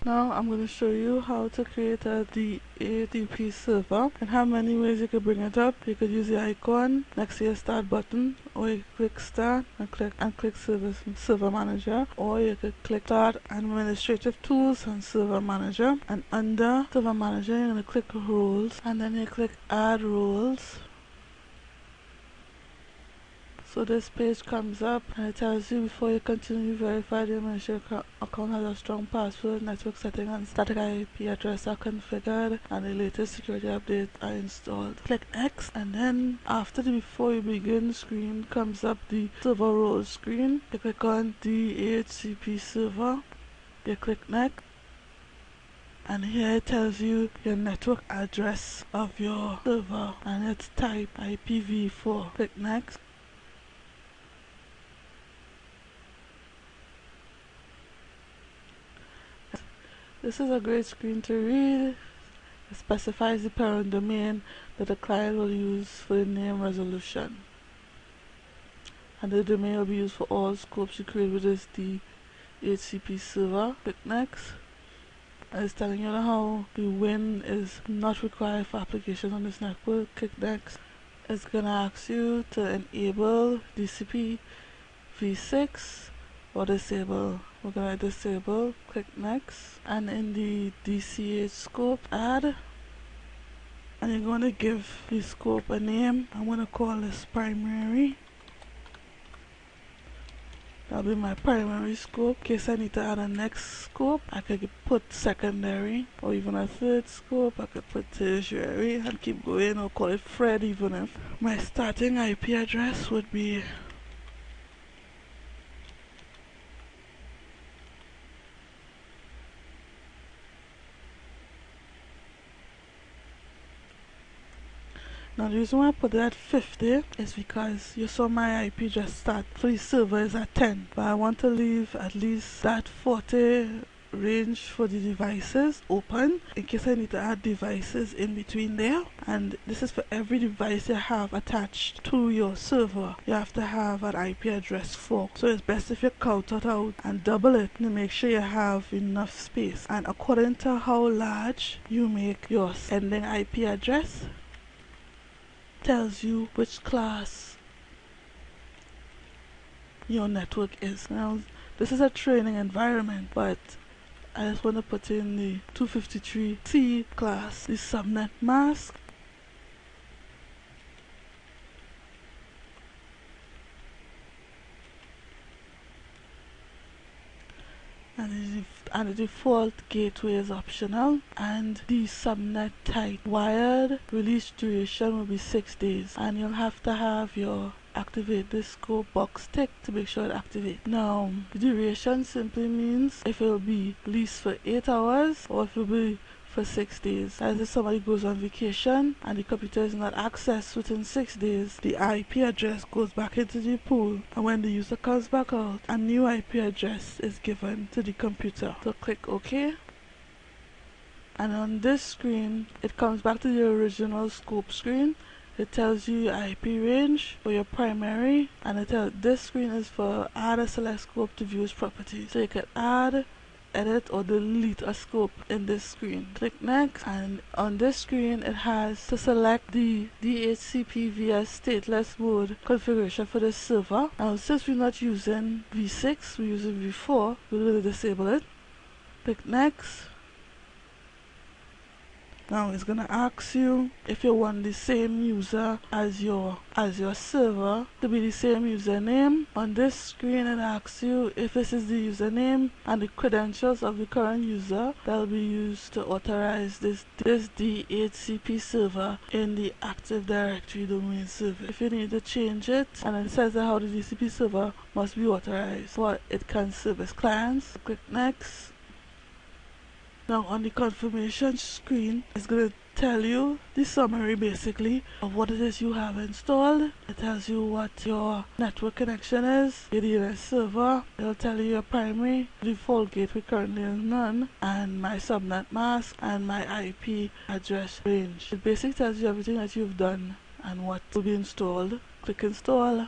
Now I'm going to show you how to create a DHCP server and how many ways you could bring it up. You could use the icon next to your start button, or you click start and click server manager, or you could click start administrative tools and server manager, and under server manager you're going to click roles and then you click add roles. So this page comes up and it tells you before you continue verify the administrator account has a strong password, network setting and static IP address are configured, and the latest security updates are installed. Click X, and then after the before you begin screen comes up the server roles screen. You click on DHCP server, you click next, and here it tells you your network address of your server and it's type IPv4. Click next. This is a great screen to read. It specifies the parent domain that the client will use for the name resolution. And the domain will be used for all scopes you create with this DHCP server. Click next. And it's telling you how the WIN is not required for applications on this network. Click next. It's going to ask you to enable DHCP v6 or disable. We're going to disable. Click next, and in the DCH scope add, and you're going to give the scope a name. I'm going to call this primary. That'll be my primary scope. In case I need to add a next scope, I could put secondary, or even a third scope. I could put tertiary and keep going, or call it Fred. Even if my starting IP address would be Now the reason why I put it at 50 is because you saw my IP just start for the server is at 10, but I want to leave at least that 40 range for the devices open in case I need to add devices in between there. And this is for every device you have attached to your server, you have to have an IP address for. So it's best if you count it out and double it to make sure you have enough space, and according to how large you make your sending IP address tells you which class your network is. Now this is a training environment, but I just want to put in the 253C class, the subnet mask. And the default gateway is optional, and the subnet type wired release duration will be 6 days, and you'll have to have your activate this scope box ticked to make sure it activates. Now the duration simply means if it will be leased for 8 hours or if it will be for 6 days. As if somebody goes on vacation and the computer is not accessed within 6 days, the IP address goes back into the pool, and when the user comes back out, a new IP address is given to the computer. So click OK, and on this screen it comes back to the original scope screen. It tells you your IP range for your primary, and this screen is for add a select scope to view its properties. So you can add, edit or delete a scope in this screen. Click next, and on this screen it has to select the DHCP via stateless mode configuration for the server. Now since we're not using v6, we're using v4, we're going to disable it. Click next. Now it's gonna ask you if you want the same user as your server to be the same username. On this screen it asks you if this is the username and the credentials of the current user that will be used to authorize this DHCP server in the Active Directory domain server. If you need to change it, and it says how the DHCP server must be authorized for it can service clients. Click next. Now on the confirmation screen, it's going to tell you the summary basically of what it is you have installed. It tells you what your network connection is, your DNS server. It'll tell you your primary, default gateway currently is none, and my subnet mask and my IP address range. It basically tells you everything that you've done and what will be installed. Click install.